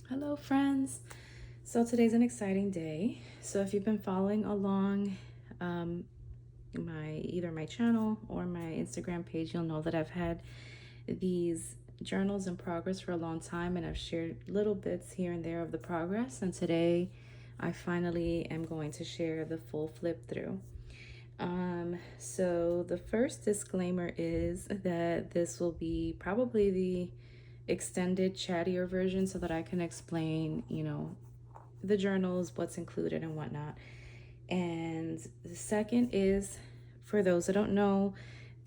Hello, friends. So today's an exciting day. So if you've been following along either my channel or my Instagram page, you'll know that I've had these journals in progress for a long time, and I've shared little bits here and there of the progress. And today, I finally am going to share the full flip through. So the first disclaimer is that this will be probably the extended, chattier version so that I can explain, the journals, what's included, and whatnot. And the second is, for those that don't know,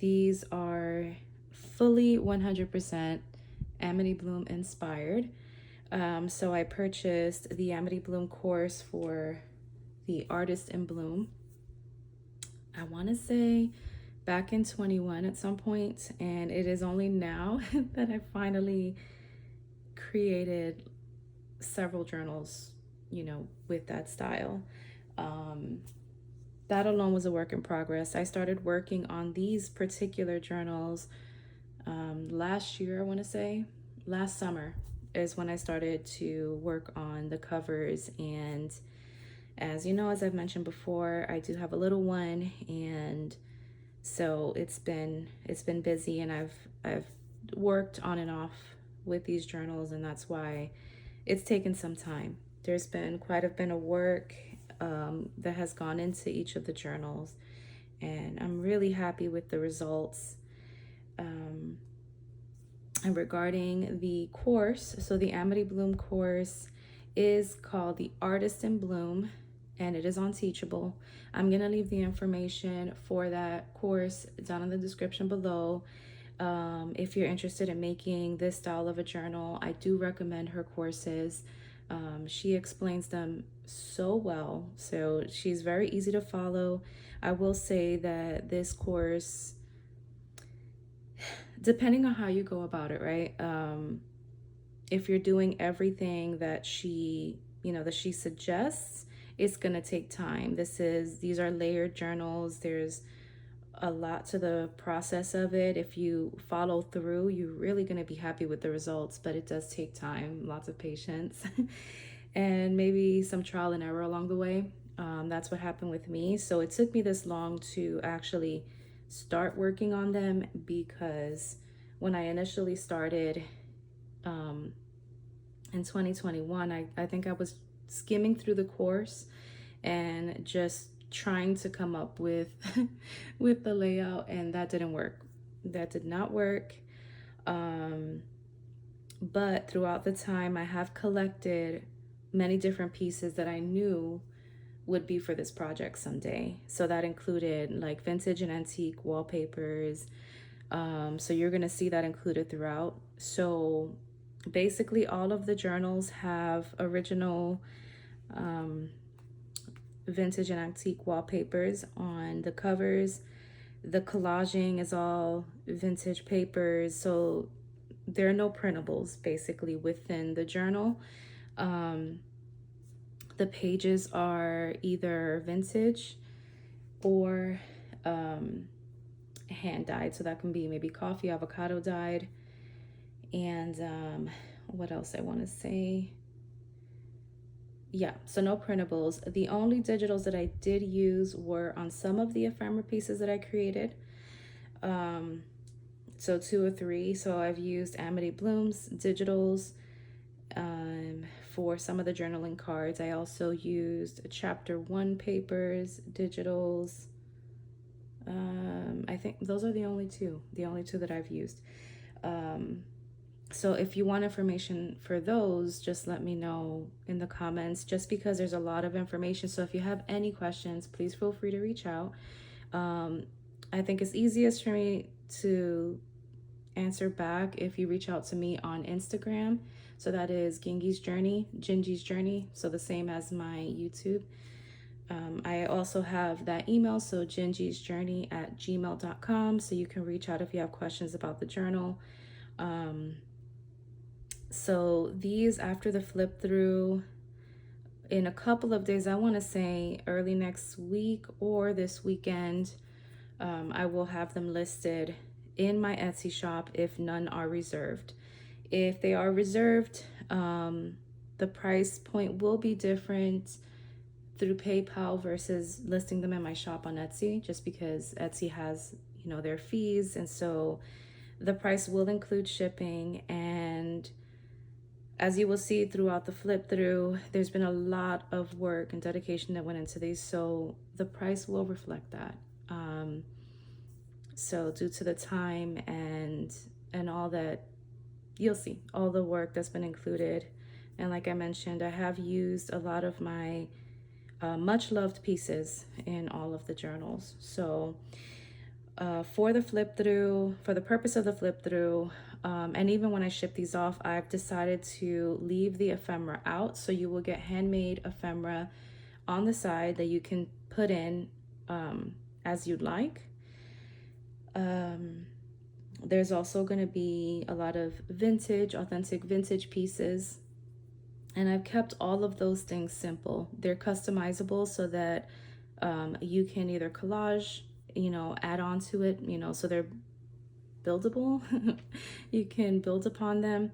these are fully 100% Amity Bloom inspired. So I purchased the Amity Bloom course for the Artist in Bloom. I want to say back in 21 at some point, and it is only now that I finally created several journals, with that style. That alone was a work in progress. I started working on these particular journals last year, I want to say. Last summer is when I started to work on the covers. And as you know, as I've mentioned before, I do have a little one, and so it's been busy, and I've worked on and off with these journals, and that's why it's taken some time. There's been quite a bit of work that has gone into each of the journals, and I'm really happy with the results. And regarding the course, so the Amity Bloom course is called the Artist in Bloom, and it is on Teachable. I'm going to leave the information for that course down in the description below. If you're interested in making this style of a journal, I do recommend her courses. She explains them so well, so she's very easy to follow. I will say that this course, depending on how you go about it, right? If you're doing everything that she suggests, it's gonna take time. These are layered journals. There's a lot to the process of it. If you follow through, you're really going to be happy with the results, but it does take time, lots of patience, and maybe some trial and error along the way. That's what happened with me. So it took me this long to actually start working on them, because when I initially started in 2021, I think I was skimming through the course and just trying to come up with with the layout, and that didn't work. That did not work. But throughout the time, I have collected many different pieces that I knew would be for this project someday. So that included like vintage and antique wallpapers. So you're gonna see that included throughout. So basically all of the journals have original vintage and antique wallpapers on the covers. The collaging is all vintage papers, so there are no printables basically within the journal. The pages are either vintage or hand dyed, so that can be maybe coffee avocado dyed. And what else I want to say? Yeah, so no printables. The only digitals that I did use were on some of the ephemera pieces that I created. So 2 or 3. So I've used Amity Bloom's digitals for some of the journaling cards. I also used chapter 1 papers, digitals. I think those are the only two that I've used. So if you want information for those, just let me know in the comments, just because there's a lot of information. So if you have any questions, please feel free to reach out. I think it's easiest for me to answer back if you reach out to me on Instagram. So that is Gingy's Journey. So the same as my YouTube. I also have that email, so gingysjourney@gmail.com. So you can reach out if you have questions about the journal. So these, after the flip through, in a couple of days, I want to say early next week or this weekend, I will have them listed in my Etsy shop if none are reserved. If they are reserved, The price point will be different through PayPal versus listing them in my shop on Etsy, just because Etsy has, you know, their fees. And so the price will include shipping. And as you will see throughout the flip through, there's been a lot of work and dedication that went into these. So the price will reflect that. So due to the time and all that, you'll see all the work that's been included. And like I mentioned, I have used a lot of my much loved pieces in all of the journals. So for the flip through, for the purpose of the flip through, and even when I ship these off, I've decided to leave the ephemera out. So you will get handmade ephemera on the side that you can put in as you'd like. There's also going to be a lot of vintage, authentic vintage pieces. And I've kept all of those things simple. They're customizable so that you can either collage, you know, add on to it, you know, so they're buildable. You can build upon them.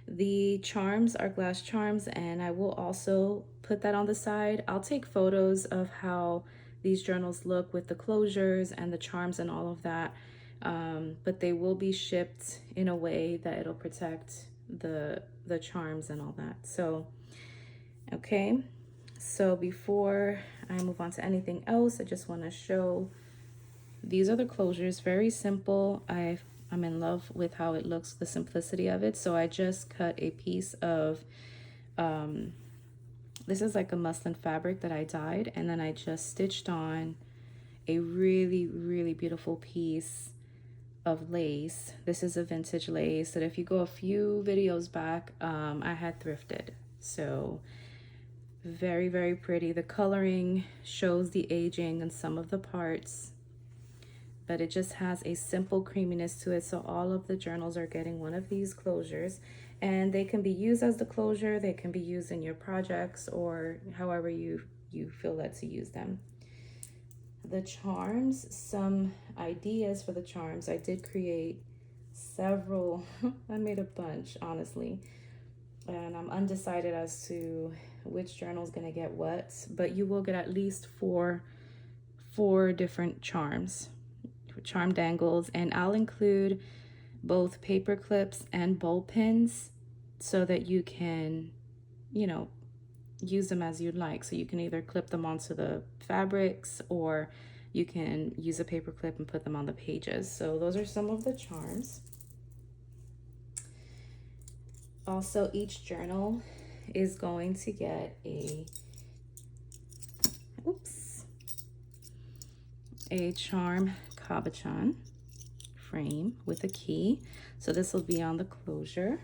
The charms are glass charms, and I will also put that on the side. I'll take photos of how these journals look with the closures and the charms and all of that. But they will be shipped in a way that it'll protect the charms and all that. So okay, so before I move on to anything else, I just want to show these are the closures. Very simple. I'm in love with how it looks, the simplicity of it. So I just cut a piece of this is like a muslin fabric that I dyed, and then I just stitched on a really, really beautiful piece of lace. This is a vintage lace that if you go a few videos back, I had thrifted. So very, very pretty. The coloring shows the aging in some of the parts, but it just has a simple creaminess to it. So all of the journals are getting one of these closures, and they can be used as the closure. They can be used in your projects or however you feel led to use them. The charms, some ideas for the charms. I did create several. I made a bunch, honestly, and I'm undecided as to which journal is going to get what, but you will get at least four different charm dangles, and I'll include both paper clips and bowl pins so that you can, you know, use them as you'd like. So you can either clip them onto the fabrics, or you can use a paper clip and put them on the pages. So those are some of the charms. Also, each journal is going to get a charm cabochon frame with a key. So this will be on the closure.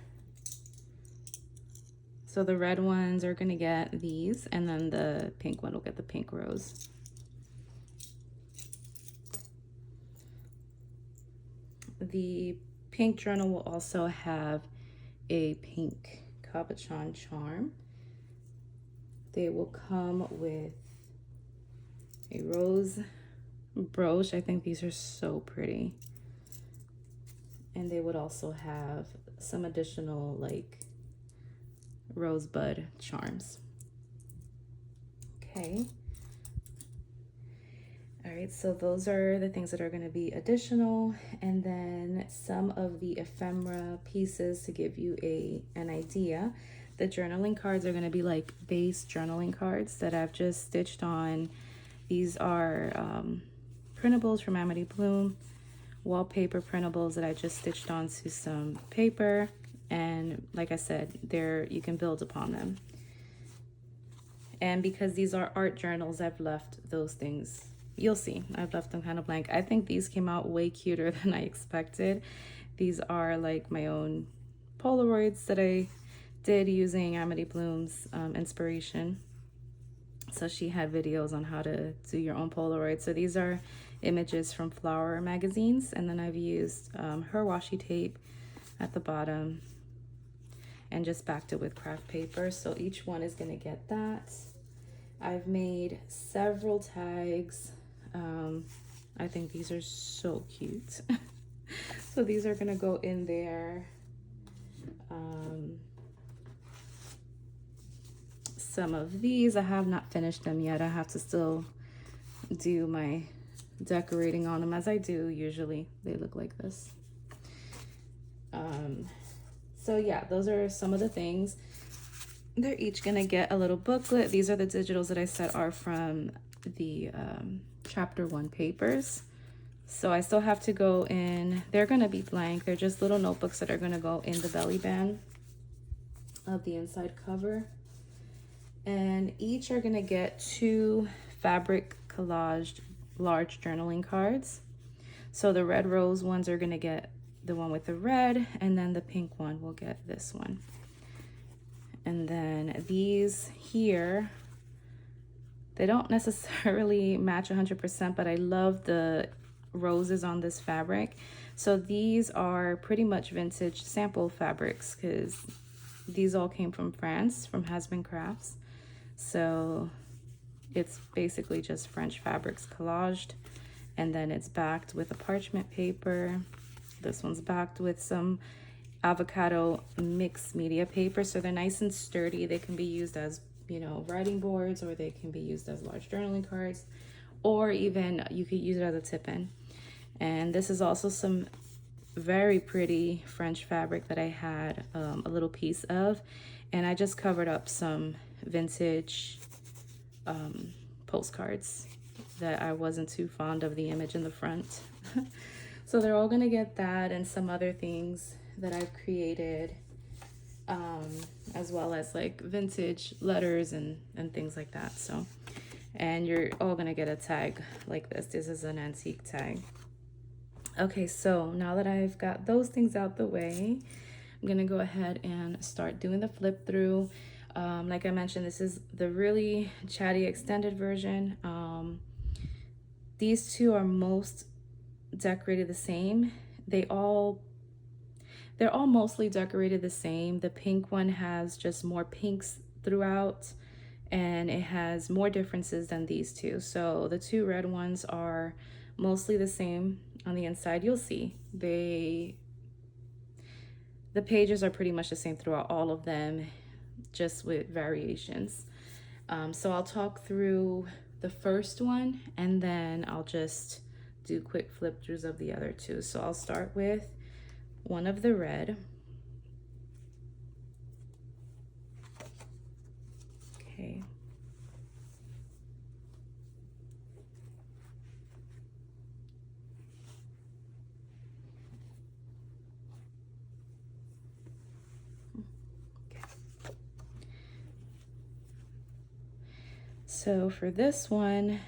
So the red ones are going to get these, and then the pink one will get the pink rose. The pink journal will also have a pink cabochon charm. They will come with a rose brooch. I think these are so pretty. And they would also have some additional like rosebud charms. Okay. All right, so those are the things that are going to be additional, and then some of the ephemera pieces to give you an idea. The journaling cards are going to be like base journaling cards that I've just stitched on. These are printables from Amity Bloom, wallpaper printables that I just stitched onto some paper, and like I said, you can build upon them. And because these are art journals, I've left those things. You'll see, I've left them kind of blank. I think these came out way cuter than I expected. These are like my own Polaroids that I did using Amity Bloom's inspiration. So she had videos on how to do your own Polaroids. So these are images from flower magazines, and then I've used her washi tape at the bottom and just backed it with craft paper. So each one is gonna get that. I've made several tags. I think these are so cute. So these are gonna go in there. some of these. I have not finished them yet. I have to still do my decorating on them, as I do usually. They look like this. So yeah, those are some of the things. They're each gonna get a little booklet. These are the digitals that I said are from the chapter 1 papers. So I still have to go in. They're gonna be blank. They're just little notebooks that are gonna go in the belly band of the inside cover. And each are gonna get 2 fabric collaged large journaling cards. So the red rose ones are gonna get the one with the red, and then the pink one will get this one. And then these here, they don't necessarily match 100%, but I love the roses on this fabric. So these are pretty much vintage sample fabrics, because these all came from France, from Hasbin Crafts. So it's basically just French fabrics collaged, and then it's backed with a parchment paper. This one's backed with some avocado mixed media paper, so they're nice and sturdy. They can be used as, you know, writing boards, or they can be used as large journaling cards, or even you could use it as a tip-in. And this is also some very pretty French fabric that I had a little piece of, and I just covered up some vintage postcards that I wasn't too fond of the image in the front. So they're all gonna get that, and some other things that I've created, as well as like vintage letters and things like that. So, and you're all gonna get a tag like this. This is an antique tag. Okay, so now that I've got those things out the way, I'm gonna go ahead and start doing the flip through. Like I mentioned, this is the really chatty extended version. These two are most decorated the same. They're all mostly decorated the same. The pink one has just more pinks throughout, and it has more differences than these two. So the 2 red ones are mostly the same on the inside. You'll see the pages are pretty much the same throughout all of them, just with variations. So I'll talk through the first one, and then I'll just do quick flip throughs of the other 2. So I'll start with one of the red. Okay. So for this one,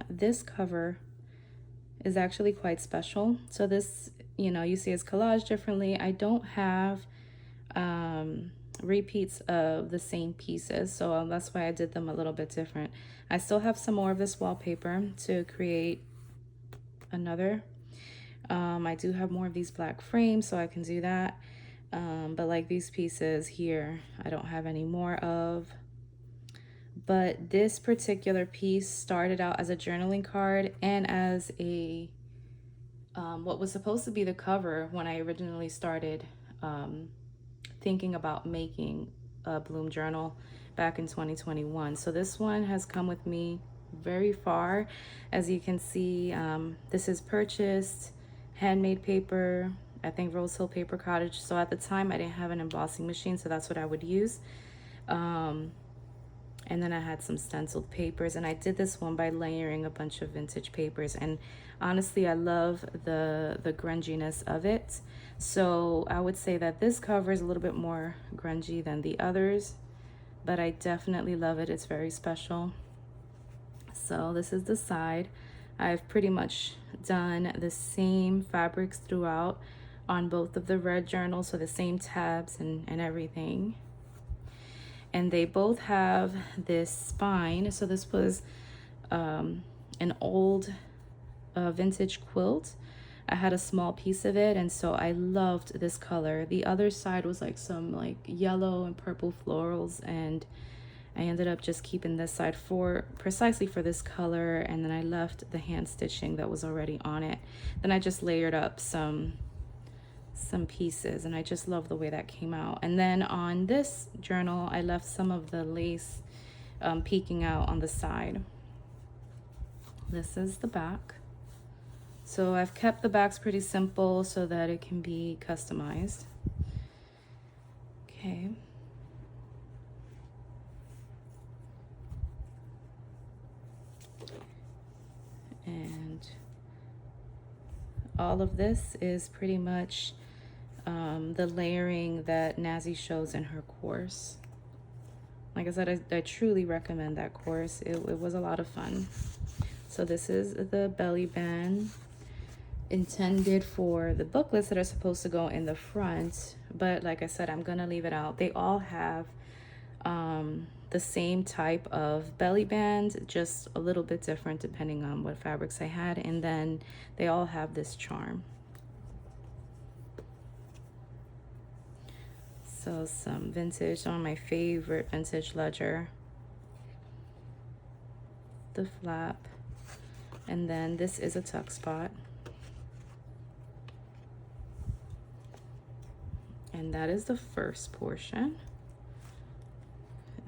this cover is actually quite special. So this, you know, you see it's collaged differently. I don't have repeats of the same pieces, so that's why I did them a little bit different. I still have some more of this wallpaper to create another. I do have more of these black frames, so I can do that. But like these pieces here, I don't have any more of. But this particular piece started out as a journaling card and as a what was supposed to be the cover when I originally started thinking about making a Bloom journal back in 2021. So this one has come with me very far. As you can see, this is purchased handmade paper, I think Rose Hill Paper Cottage. So at the time I didn't have an embossing machine, so that's what I would use. And then I had some stenciled papers, and I did this one by layering a bunch of vintage papers. And honestly, I love the grunginess of it. So I would say that this cover is a little bit more grungy than the others, but I definitely love it. It's very special. So this is the side. I've pretty much done the same fabrics throughout on both of the red journals, so the same tabs and everything. And they both have this spine. So this was an old vintage quilt. I had a small piece of it, and so I loved this color. The other side was like some like yellow and purple florals, and I ended up just keeping this side for precisely for this color, and then I left the hand stitching that was already on it. Then I just layered up some some pieces, and I just love the way that came out. And then on this journal, I left some of the lace peeking out on the side. This is the back. So I've kept the backs pretty simple so that it can be customized. Okay. And all of this is pretty much the layering that Nazi shows in her course. Like I said, I truly recommend that course. It was a lot of fun. So this is the belly band, intended for the booklets that are supposed to go in the front, but like I said, I'm gonna leave it out. They all have the same type of belly band, just a little bit different depending on what fabrics I had, and then they all have this charm. So some vintage, some of my favorite vintage ledger, the flap, and then this is a tuck spot. And that is the first portion.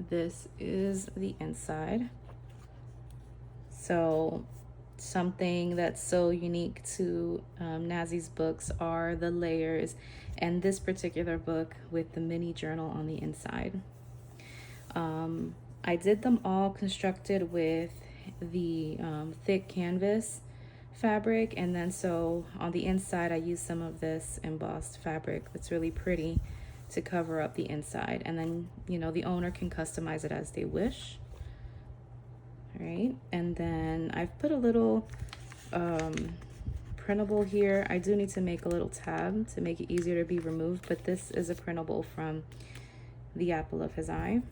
This is the inside. So something that's so unique to Nazi's books are the layers, and this particular book with the mini journal on the inside. I did them all constructed with the thick canvas fabric, and then so on the inside I used some of this embossed fabric that's really pretty to cover up the inside, and then the owner can customize it as they wish. All right, and then I've put a little printable here. I do need to make a little tab to make it easier to be removed, but this is a printable from the apple of his eye.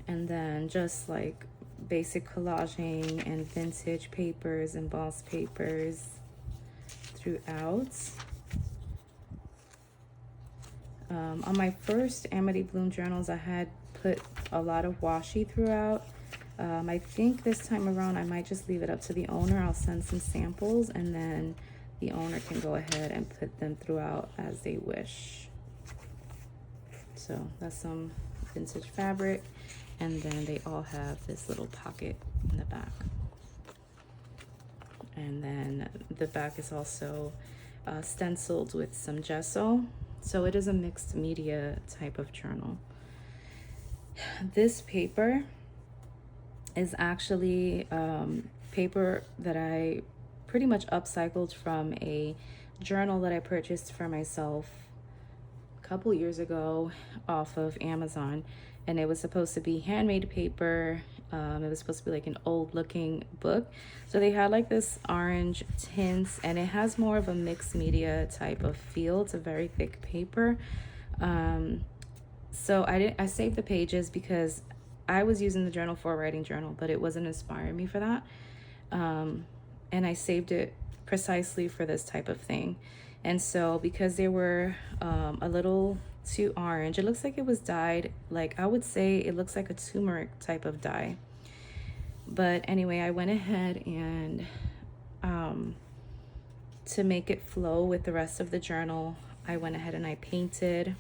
And then just like basic collaging and vintage papers, embossed papers throughout. On my first Amity Bloom journals, I had put a lot of washi throughout. I think this time around I might just leave it up to the owner. I'll send some samples, and then the owner can go ahead and put them throughout as they wish. So that's some vintage fabric, and then they all have this little pocket in the back. And then the back is also stenciled with some gesso. So it is a mixed media type of journal. This paper is actually paper that I pretty much upcycled from a journal that I purchased for myself a couple years ago off of Amazon, and it was supposed to be handmade paper. It was supposed to be like an old looking book, so they had like this orange tints, and it has more of a mixed media type of feel. It's a very thick paper. So I saved the pages because I was using the journal for a writing journal, but it wasn't inspiring me for that. And I saved it precisely for this type of thing. And so because they were a little too orange, it looks like it was dyed, like I would say it looks like a turmeric type of dye. But anyway, I went ahead and to make it flow with the rest of the journal, I went ahead and I painted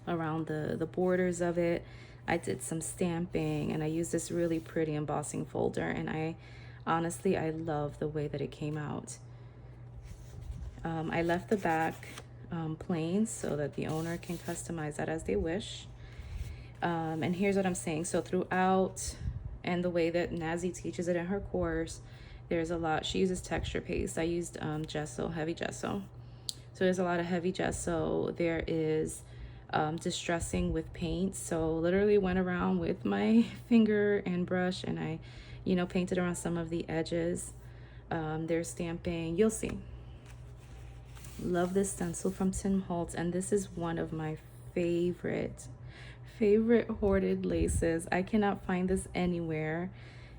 around the borders of it. I did some stamping, and I used this really pretty embossing folder, and I love the way that it came out. I left the back plain so that the owner can customize that as they wish. And here's what I'm saying. So throughout, and the way that Nazi teaches it in her course, there's a lot. She uses texture paste. I used gesso, heavy gesso. So there's a lot of heavy gesso. There is distressing with paint. So literally went around with my finger and brush, and I painted around some of the edges. There's stamping. You'll see. Love this stencil from Tim Holtz, and this is one of my favorite hoarded laces. I cannot find this anywhere,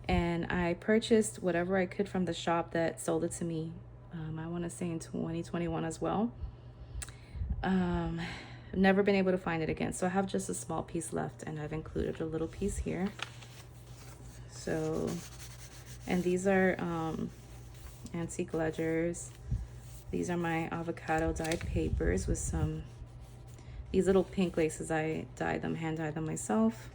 and I purchased whatever I could from the shop that sold it to me. I want to say in 2021 as well. Never been able to find it again, so I have just a small piece left, and I've included a little piece here. So, and these are antique ledgers. These are my avocado dyed papers with some, these little pink laces, I dyed them, hand dyed them myself.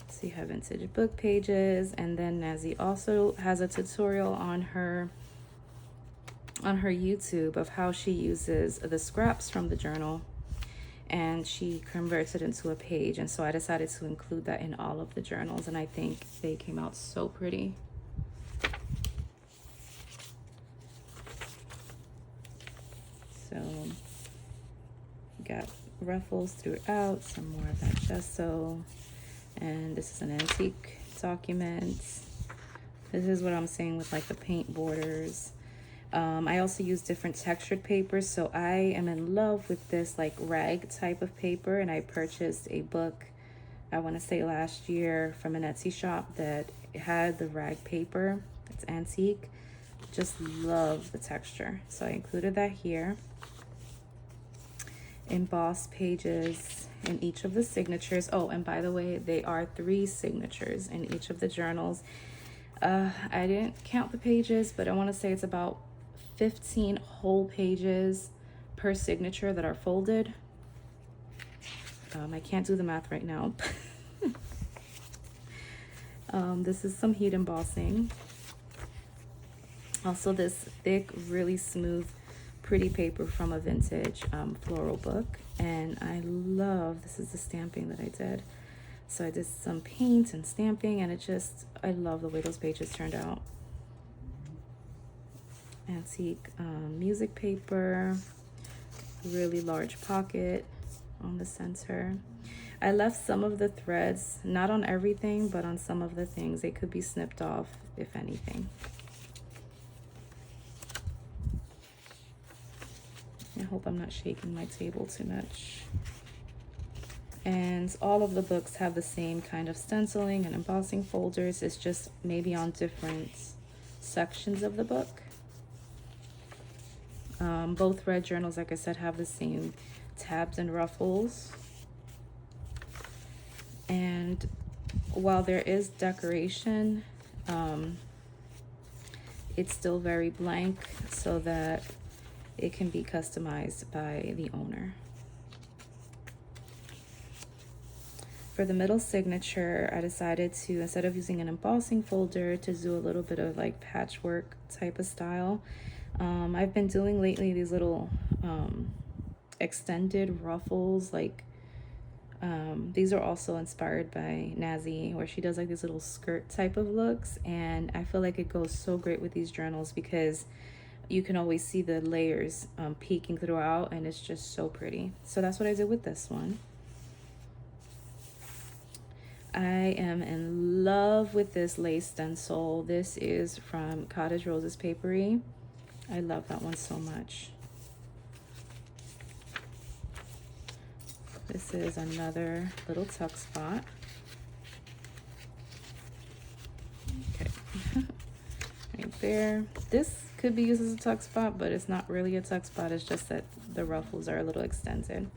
So you have vintage book pages, and then Nazi also has a tutorial on her YouTube of how she uses the scraps from the journal and she converts it into a page. And so I decided to include that in all of the journals, and I think they came out so pretty. So you got ruffles throughout, some more of that gesso, and this is an antique document. This is what I'm saying with like the paint borders. I also use different textured papers, so I am in love with this like rag type of paper, and I purchased a book, I want to say last year, from an Etsy shop that had the rag paper. It's antique. Just love the texture, so I included that here. Embossed pages in each of the signatures. Oh, and by the way, they are 3 signatures in each of the journals. I didn't count the pages, but I want to say it's about 15 whole pages per signature that are folded. I can't do the math right now. This is some heat embossing. Also this thick, really smooth, pretty paper from a vintage floral book. And I love, this is the stamping that I did. So I did some paint and stamping, and I love the way those pages turned out. Antique music paper, really large pocket on the center. I left some of the threads, not on everything, but on some of the things. They could be snipped off, if anything. I hope I'm not shaking my table too much. And all of the books have the same kind of stenciling and embossing folders. It's just maybe on different sections of the book. Both red journals, like I said, have the same tabs and ruffles. And while there is decoration, it's still very blank so that it can be customized by the owner. For the middle signature, I decided to, instead of using an embossing folder, to do a little bit of like patchwork type of style. I've been doing lately these little extended ruffles, like these are also inspired by Nazi, where she does like these little skirt type of looks, and I feel like it goes so great with these journals because you can always see the layers peeking throughout, and it's just so pretty. So that's what I did with this one. I am in love with this lace stencil. This is from Cottage Roses Papery. I love that one so much. This is another little tuck spot. Okay, right there. This could be used as a tuck spot, but it's not really a tuck spot. It's just that the ruffles are a little extended.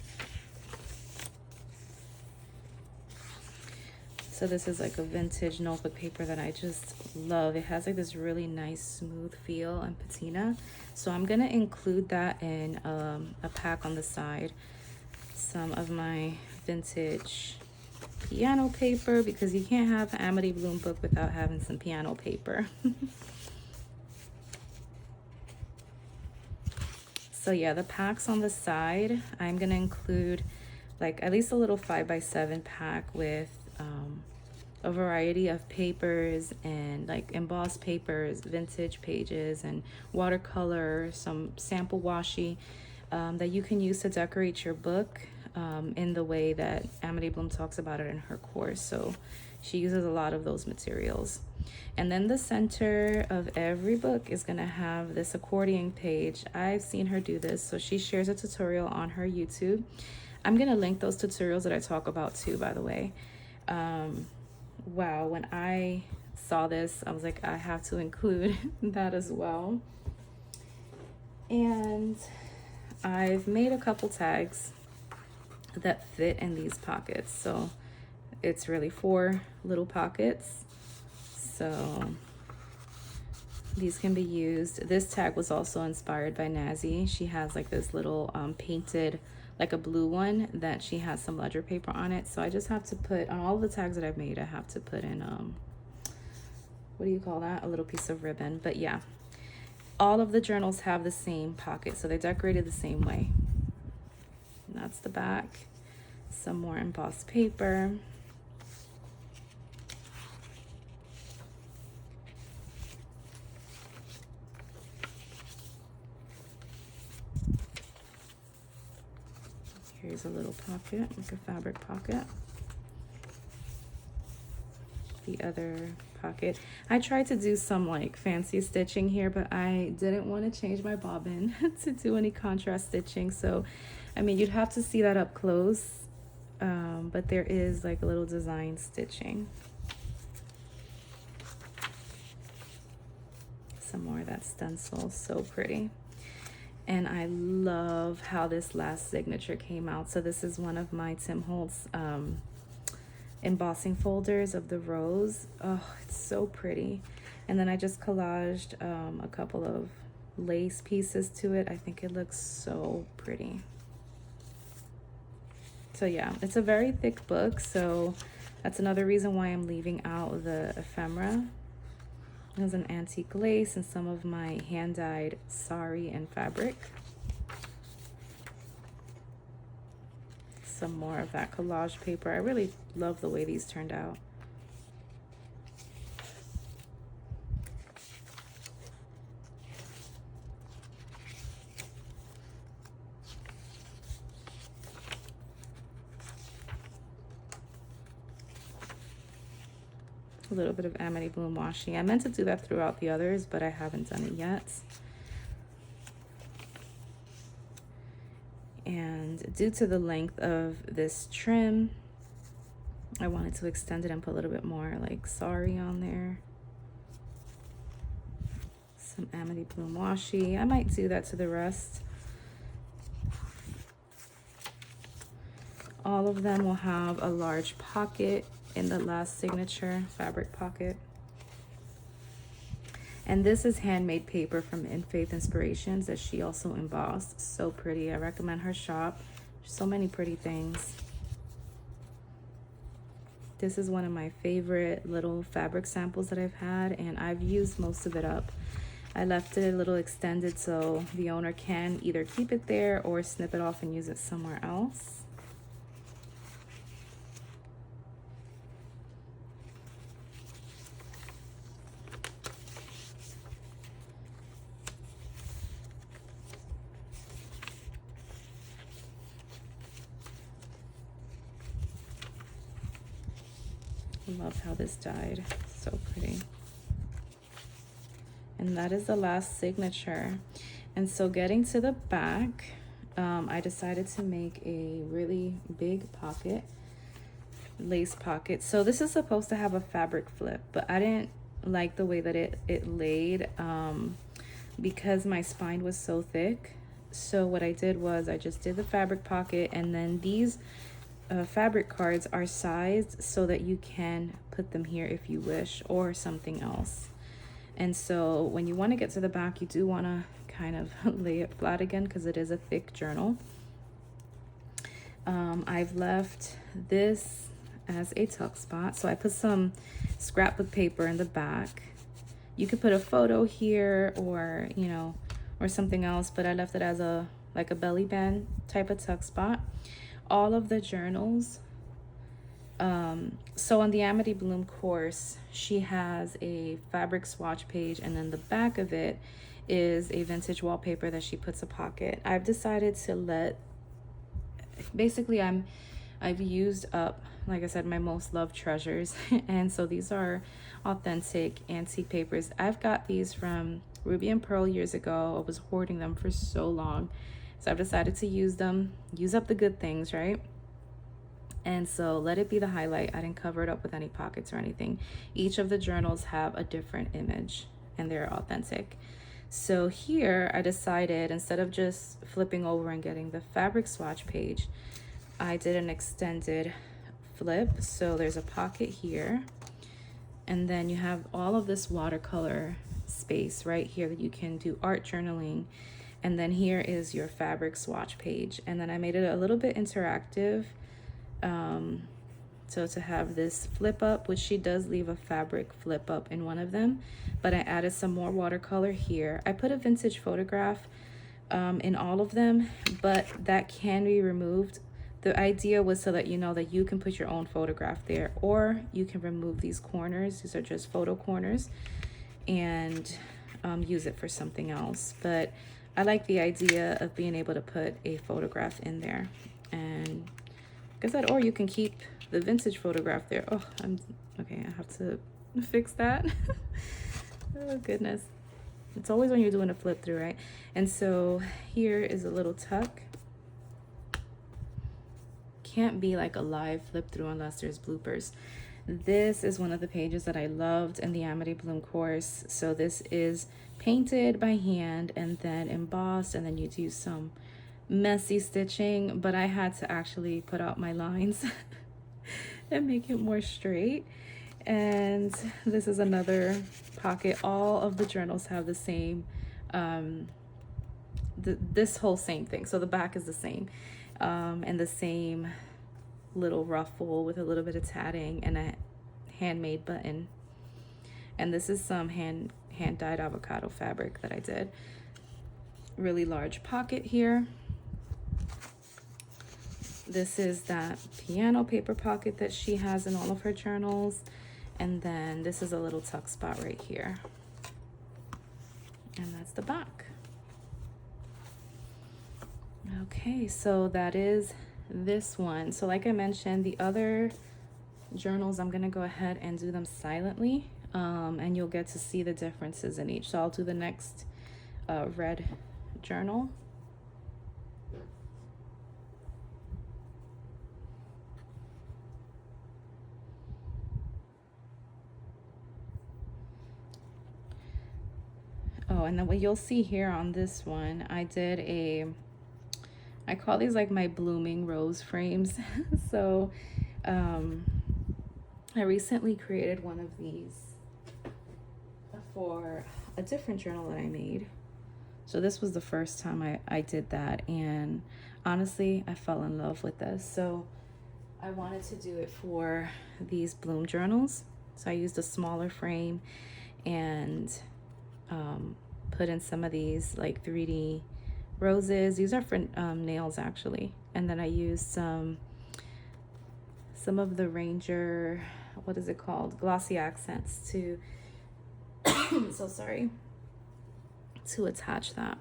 So this is like a vintage notebook paper that I just love. It has like this really nice smooth feel and patina. So I'm gonna include that in a pack on the side. Some of my vintage piano paper, because you can't have an Amity Bloom book without having some piano paper. So yeah, the packs on the side, I'm gonna include like at least a little 5x7 pack with a variety of papers and like embossed papers, vintage pages, and watercolor, some sample washi that you can use to decorate your book in the way that Amity Bloom talks about it in her course. So she uses a lot of those materials. And then the center of every book is gonna have this accordion page. I've seen her do this, so she shares a tutorial on her YouTube. I'm gonna link those tutorials that I talk about too, by the way. Wow, when I saw this, I was like, I have to include that as well. And I've made a couple tags that fit in these pockets. So it's really 4 little pockets. So These can be used. This tag was also inspired by Nazi. She has like this little painted, like a blue one that she has some ledger paper on it. So I just have to put, on all the tags that I've made, I have to put in, what do you call that? A little piece of ribbon. But yeah, all of the journals have the same pocket. So they're decorated the same way. And that's the back. Some more embossed paper. Here's a little pocket, like a fabric pocket. The other pocket. I tried to do some like fancy stitching here, but I didn't want to change my bobbin to do any contrast stitching. So, I mean, you'd have to see that up close, but there is like a little design stitching. Some more of that stencil, so pretty. And I love how this last signature came out. So this is one of my Tim Holtz embossing folders of the rose. Oh, it's so pretty. And then I just collaged a couple of lace pieces to it. I think it looks so pretty. So yeah, it's a very thick book. So that's another reason why I'm leaving out the ephemera. There's an antique lace and some of my hand-dyed sari and fabric. Some more of that collage paper. I really love the way these turned out. A little bit of Amity Bloom washi. I meant to do that throughout the others, but I haven't done it yet. And due to the length of this trim, I wanted to extend it and put a little bit more like sari on there. Some Amity Bloom washi. I might do that to the rest. All of them will have a large pocket in the last signature, fabric pocket. And this is handmade paper from In Faith Inspirations that she also embossed. So pretty. I recommend her shop. So many pretty things. This is one of my favorite little fabric samples that I've had, and I've used most of it up. I left it a little extended so the owner can either keep it there or snip it off and use it somewhere else. Love how this dyed, so pretty. And that is the last signature. And so getting to the back, I decided to make a really big pocket, lace pocket. So this is supposed to have a fabric flip, but I didn't like the way that it laid because my spine was so thick. So what I did was I just did the fabric pocket, and then these fabric cards are sized so that you can put them here if you wish, or something else. And so when you want to get to the back, you do want to kind of lay it flat again because it is a thick journal. I've left this as a tuck spot, so I put some scrapbook paper in the back. You could put a photo here, or you know, or something else, but I left it as a like a belly band type of tuck spot. All of the journals, so on the Amity Bloom course, she has a fabric swatch page, and then the back of it is a vintage wallpaper that she puts a pocket. I've decided to let, basically I've used up, like I said, my most loved treasures. And so these are authentic antique papers. I've got these from Ruby and Pearl years ago. I was hoarding them for so long. So I've decided to use them, use up the good things, right? And so let it be the highlight. I didn't cover it up with any pockets or anything. Each of the journals have a different image and they're authentic. So here I decided, instead of just flipping over and getting the fabric swatch page, I did an extended flip. So there's a pocket here, and then you have all of this watercolor space right here that you can do art journaling. And then here is your fabric swatch page. And then I made it a little bit interactive. So to have this flip up, which she does leave a fabric flip up in one of them, but I added some more watercolor here. I put a vintage photograph in all of them, but that can be removed. The idea was so that you know that you can put your own photograph there, or you can remove these corners. These are just photo corners, and use it for something else. But I like the idea of being able to put a photograph in there. And like I said, or you can keep the vintage photograph there. Oh, okay, I have to fix that. Oh goodness. It's always when you're doing a flip through, right? And so here is a little tuck. Can't be like a live flip through unless there's bloopers. This is one of the pages that I loved in the Amity Bloom course. So this is painted by hand and then embossed, and then you do some messy stitching, but I had to actually put out my lines and make it more straight. And this is another pocket. All of the journals have the same, this whole same thing. So the back is the same, and the same little ruffle with a little bit of tatting and a handmade button. And this is some hand dyed avocado fabric that I did. Really large pocket here. This is that piano paper pocket that she has in all of her journals. And then this is a little tuck spot right here. And that's the back. Okay, so that is this one. So like I mentioned, the other journals, I'm gonna go ahead and do them silently, and you'll get to see the differences in each. So I'll do the next red journal. Oh, and then what you'll see here on this one, I did I call these like my blooming rose frames. So I recently created one of these for a different journal that I made. So this was the first time I did that, and honestly, I fell in love with this. So I wanted to do it for these bloom journals. So I used a smaller frame and put in some of these like 3D roses. These are for nails actually. And then I used some of the Ranger, what is it called? Glossy accents to, so sorry, to attach that.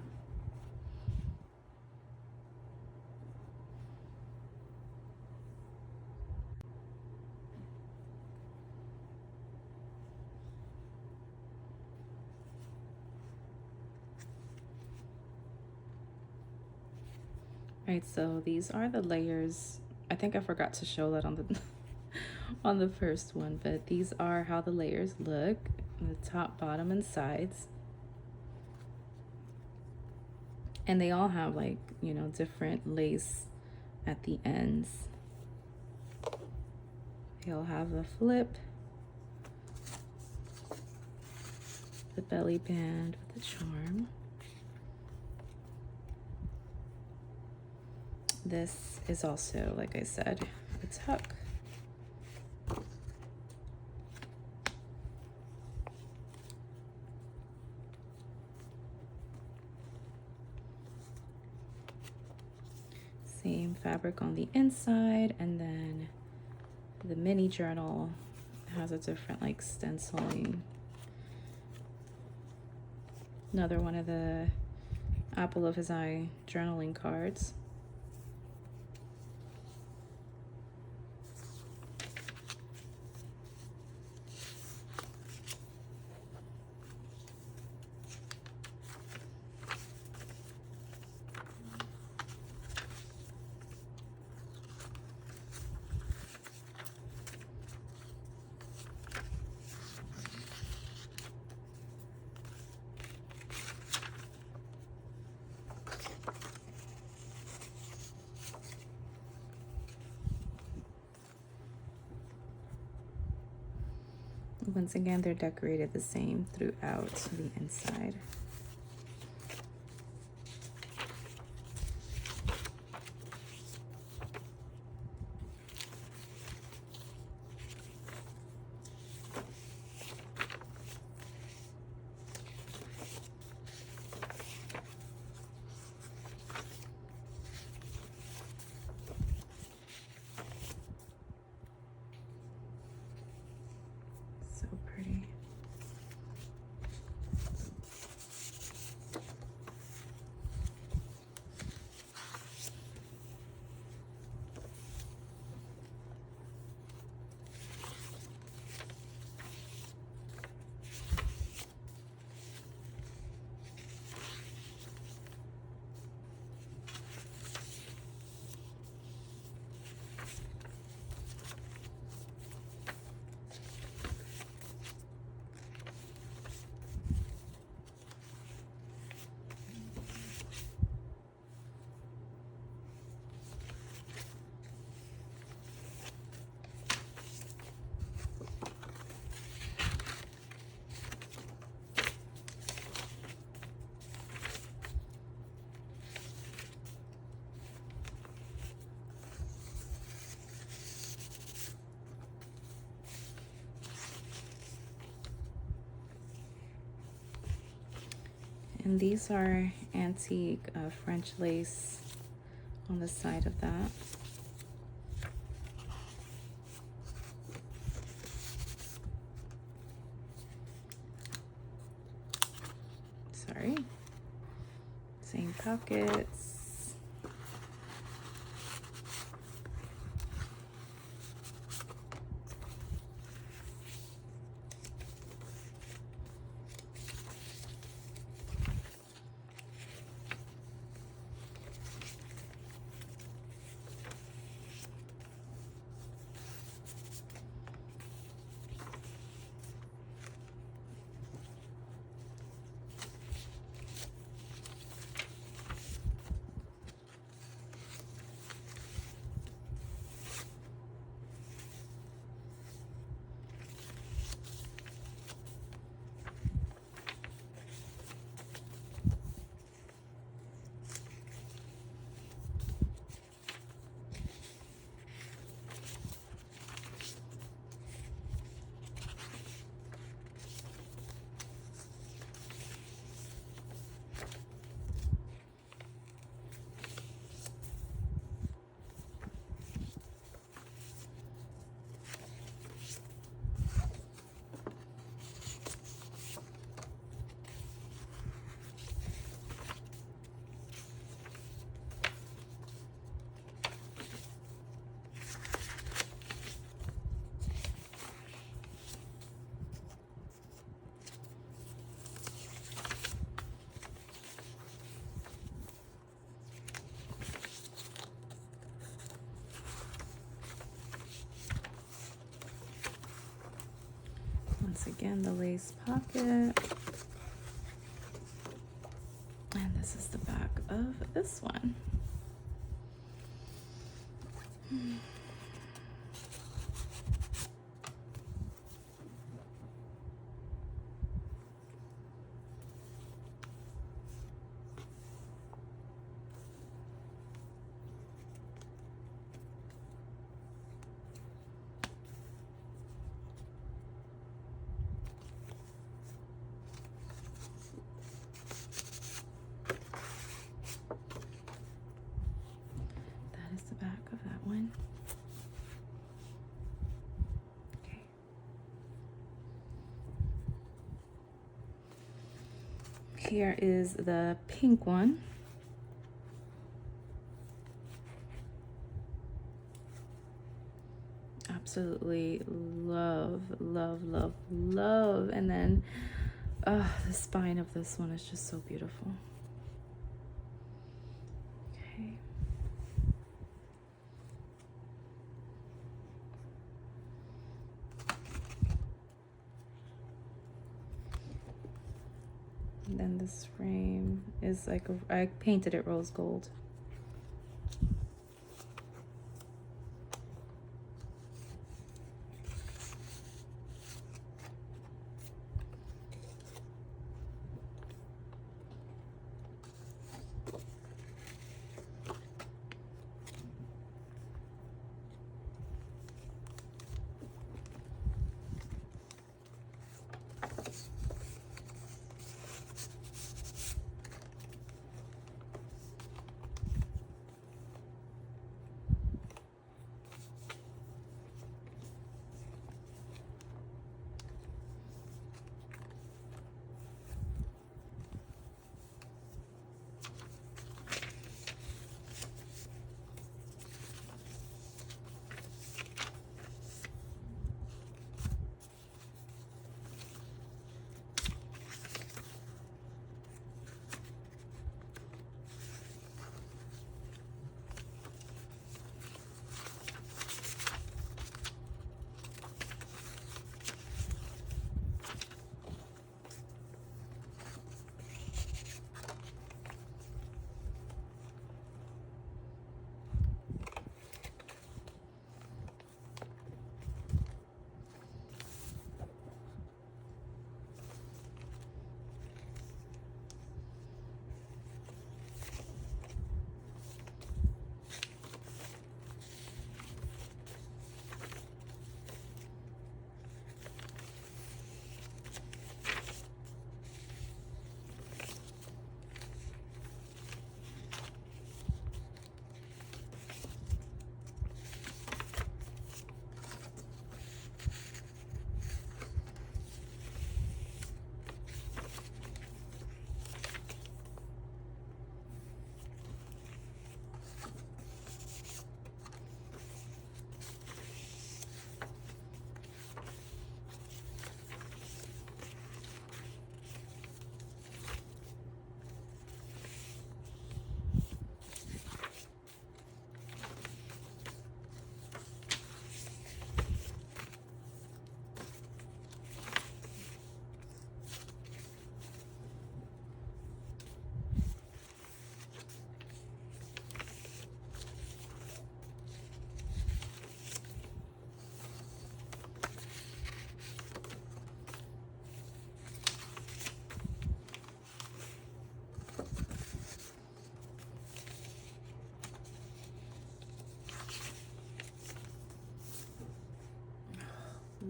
Right, so these are the layers. I think I forgot to show that on the on the first one, but these are how the layers look, the top, bottom, and sides. And they all have like, you know, different lace at the ends. They'll have the flip, the belly band with the charm. This is also, like I said, a tuck. Same fabric on the inside, and then the mini journal has a different like stenciling. Another one of the apple of his eye journaling cards. Once again, they're decorated the same throughout the inside. So pretty. And these are antique French lace on the side of that. Sorry. Same pockets. Once again, the lace pocket. And this is the back of this one. Of that one. Okay. Here is the pink one. Absolutely love, love, love, love. And then the spine of this one is just so beautiful. Okay. And then this frame is like, I painted it rose gold.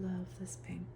love this pink.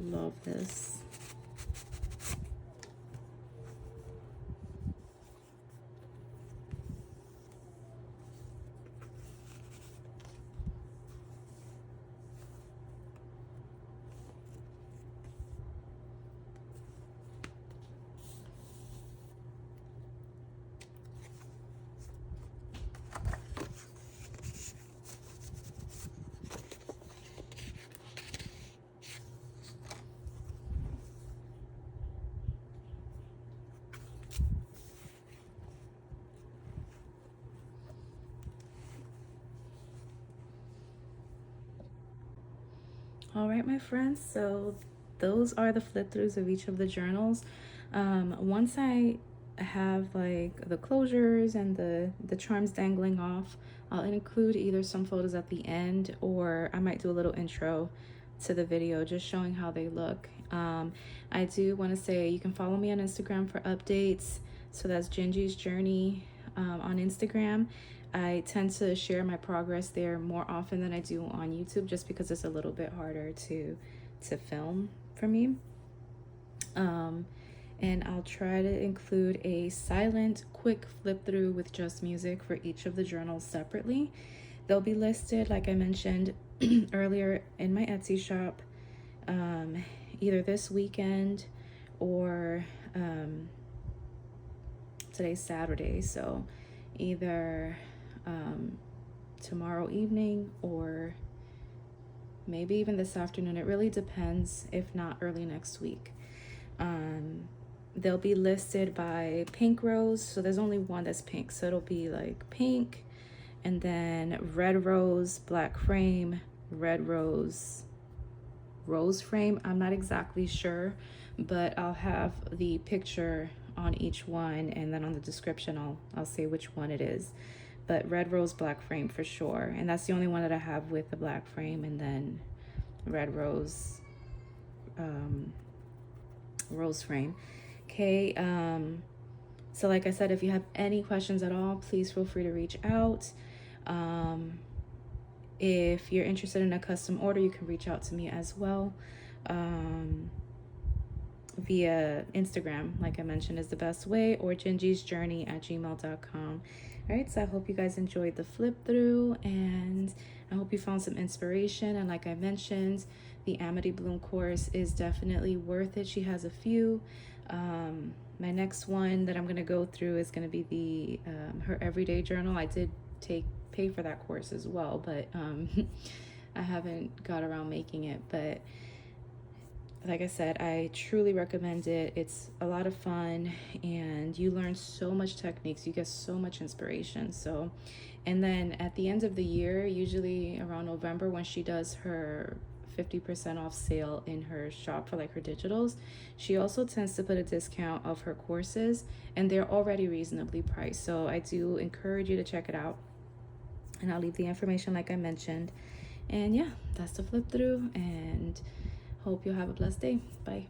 Love this. All right, my friends, so those are the flip throughs of each of the journals. Once I have like the closures and the charms dangling off, I'll include either some photos at the end, or I might do a little intro to the video just showing how they look. I do want to say you can follow me on Instagram for updates. So that's Gingy's Journey on Instagram. I tend to share my progress there more often than I do on YouTube, just because it's a little bit harder to film for me. And I'll try to include a silent, quick flip through with just music for each of the journals separately. They'll be listed, like I mentioned earlier, in my Etsy shop, either this weekend or today's Saturday, so either tomorrow evening or maybe even this afternoon. It really depends, if not early next week. They'll be listed by pink rose, so there's only one that's pink, so it'll be like pink, and then red rose, black frame, red rose, rose frame. I'm not exactly sure, but I'll have the picture on each one, and then on the description I'll say which one it is. But red rose, black frame for sure, and that's the only one that I have with the black frame, and then red rose, rose frame. Okay, so like I said, if you have any questions at all, please feel free to reach out. If you're interested in a custom order, you can reach out to me as well. Via Instagram, like I mentioned, is the best way, or gingysjourney@gmail.com. All right, so I hope you guys enjoyed the flip through, and I hope you found some inspiration. And like I mentioned, the Amity Bloom course is definitely worth it. She has a few. My next one that I'm going to go through is going to be the her everyday journal. I did pay for that course as well, but I haven't got around making it, but like I said, I truly recommend it. It's a lot of fun and you learn so much techniques. You get so much inspiration. So, and then at the end of the year, usually around November when she does her 50% off sale in her shop for like her digitals, she also tends to put a discount of her courses and they're already reasonably priced. So I do encourage you to check it out. And I'll leave the information like I mentioned. And yeah, that's the flip through and hope you'll have a blessed day. Bye.